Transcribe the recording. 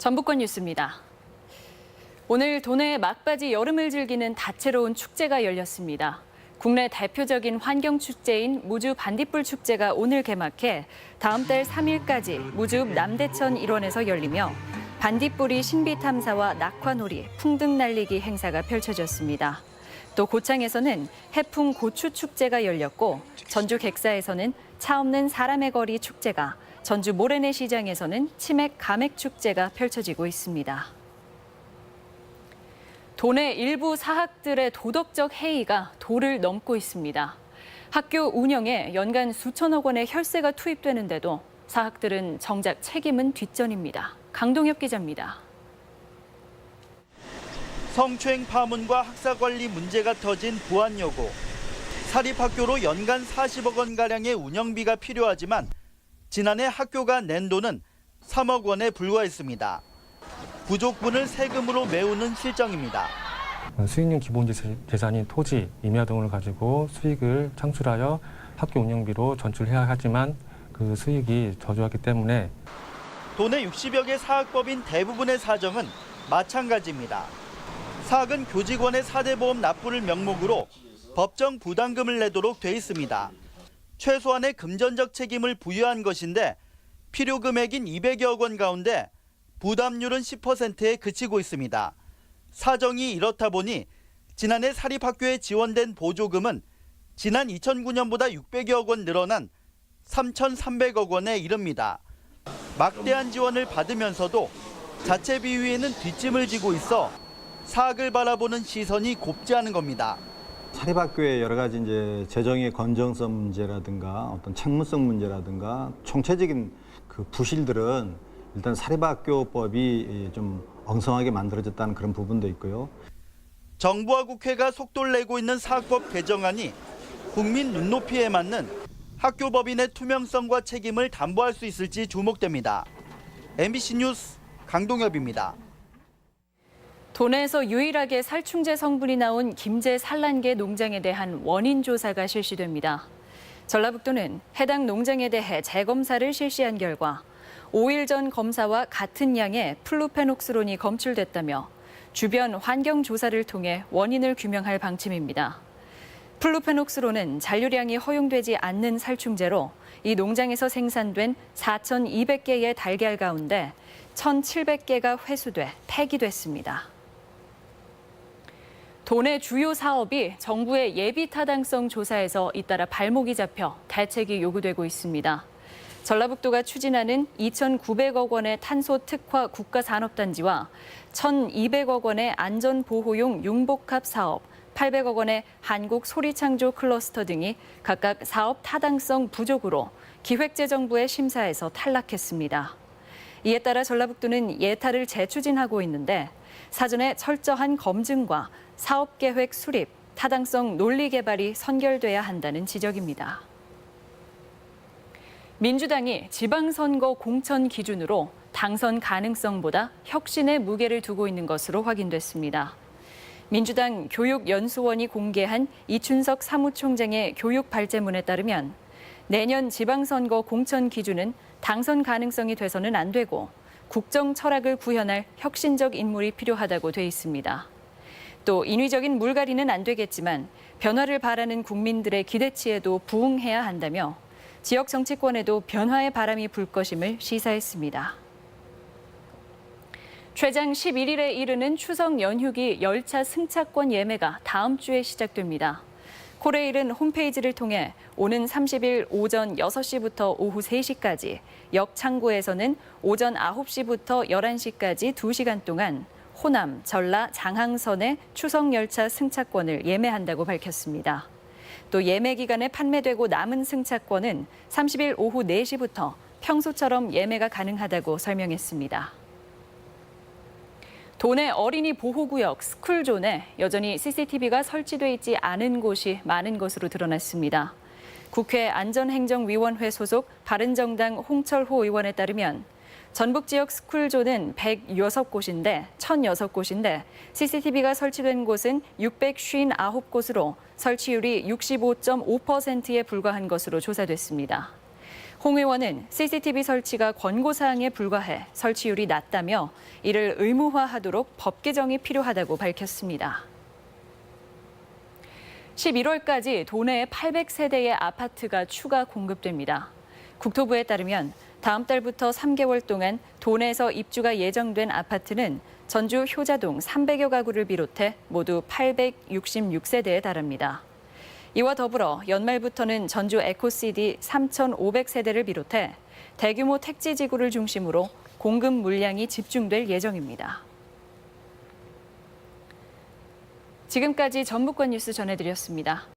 전북권 뉴스입니다. 오늘 도내에 막바지 여름을 즐기는 다채로운 축제가 열렸습니다. 국내 대표적인 환경축제인 무주 반딧불 축제가 오늘 개막해 다음 달 3일까지 무주 남대천 일원에서 열리며 반딧불이 신비 탐사와 낙화놀이, 풍등 날리기 행사가 펼쳐졌습니다. 또 고창에서는 해풍 고추 축제가 열렸고 전주 객사에서는 차 없는 사람의 거리 축제가, 전주 모래내 시장에서는 치맥 가맥 축제가 펼쳐지고 있습니다. 도내 일부 사학들의 도덕적 해이가 도를 넘고 있습니다. 학교 운영에 연간 수천억 원의 혈세가 투입되는데도 사학들은 정작 책임은 뒷전입니다. 강동엽 기자입니다. 성추행 파문과 학사 관리 문제가 터진 부안여고. 사립학교로 연간 40억 원가량의 운영비가 필요하지만 지난해 학교가 낸 돈은 3억 원에 불과했습니다. 부족분을 세금으로 메우는 실정입니다. 수익률 기본 재산인 토지, 임야 등을 가지고 수익을 창출하여 학교 운영비로 전출해야 하지만 그 수익이 저조하기 때문에 도내 60여 개 사학법인 대부분의 사정은 마찬가지입니다. 사학은 교직원의 4대 보험 납부를 명목으로 법정 부담금을 내도록 돼 있습니다. 최소한의 금전적 책임을 부여한 것인데 필요 금액인 200여억 원 가운데 부담률은 10%에 그치고 있습니다. 사정이 이렇다 보니 지난해 사립학교에 지원된 보조금은 지난 2009년보다 600여억 원 늘어난 3,300억 원에 이릅니다. 막대한 지원을 받으면서도 자체 비위에는 뒷짐을 지고 있어 사학을 바라보는 시선이 곱지 않은 겁니다. 사립학교의 여러 가지 재정의 건전성 문제라든가 어떤 책무성 문제라든가 총체적인 그 부실들은 일단 사립학교법이 좀 엉성하게 만들어졌다는 그런 부분도 있고요. 정부와 국회가 속도를 내고 있는 사학법 개정안이 국민 눈높이에 맞는 학교법인의 투명성과 책임을 담보할 수 있을지 주목됩니다. MBC 뉴스 강동엽입니다. 도내에서 유일하게 살충제 성분이 나온 김제 산란계 농장에 대한 원인 조사가 실시됩니다. 전라북도는 해당 농장에 대해 재검사를 실시한 결과 5일 전 검사와 같은 양의 플루페녹스론이 검출됐다며 주변 환경 조사를 통해 원인을 규명할 방침입니다. 플루페녹스론은 잔류량이 허용되지 않는 살충제로 이 농장에서 생산된 4,200개의 달걀 가운데 1,700개가 회수돼 폐기됐습니다. 도내 주요 사업이 정부의 예비 타당성 조사에서 잇따라 발목이 잡혀 대책이 요구되고 있습니다. 전라북도가 추진하는 2,900억 원의 탄소 특화 국가산업단지와 1,200억 원의 안전보호용 융복합 사업, 800억 원의 한국 소리창조 클러스터 등이 각각 사업 타당성 부족으로 기획재정부의 심사에서 탈락했습니다. 이에 따라 전라북도는 예타를 재추진하고 있는데 사전에 철저한 검증과 사업계획 수립, 타당성 논리 개발이 선결돼야 한다는 지적입니다. 민주당이 지방선거 공천 기준으로 당선 가능성보다 혁신의 무게를 두고 있는 것으로 확인됐습니다. 민주당 교육연수원이 공개한 이춘석 사무총장의 교육 발제문에 따르면 내년 지방선거 공천 기준은 당선 가능성이 돼서는 안 되고 국정 철학을 구현할 혁신적 인물이 필요하다고 돼 있습니다. 또 인위적인 물갈이는 안 되겠지만 변화를 바라는 국민들의 기대치에도 부응해야 한다며 지역 정치권에도 변화의 바람이 불 것임을 시사했습니다. 최장 11일에 이르는 추석 연휴기 열차 승차권 예매가 다음 주에 시작됩니다. 코레일은 홈페이지를 통해 오는 30일 오전 6시부터 오후 3시까지, 역 창구에서는 오전 9시부터 11시까지 2시간 동안 호남, 전라, 장항선의 추석 열차 승차권을 예매한다고 밝혔습니다. 또 예매 기간에 판매되고 남은 승차권은 30일 오후 4시부터 평소처럼 예매가 가능하다고 설명했습니다. 도내 어린이 보호구역 스쿨존에 여전히 CCTV가 설치돼 있지 않은 곳이 많은 것으로 드러났습니다. 국회 안전행정위원회 소속 바른정당 홍철호 의원에 따르면 전북 지역 스쿨존은 106곳인데 CCTV가 설치된 곳은 659곳으로 설치율이 65.5%에 불과한 것으로 조사됐습니다. 홍 의원은 CCTV 설치가 권고사항에 불과해 설치율이 낮다며 이를 의무화하도록 법 개정이 필요하다고 밝혔습니다. 11월까지 도내에 800세대의 아파트가 추가 공급됩니다. 국토부에 따르면 다음 달부터 3개월 동안 도내에서 입주가 예정된 아파트는 전주 효자동 300여 가구를 비롯해 모두 866세대에 달합니다. 이와 더불어 연말부터는 전주 에코시티 3,500세대를 비롯해 대규모 택지 지구를 중심으로 공급 물량이 집중될 예정입니다. 지금까지 전북권 뉴스 전해드렸습니다.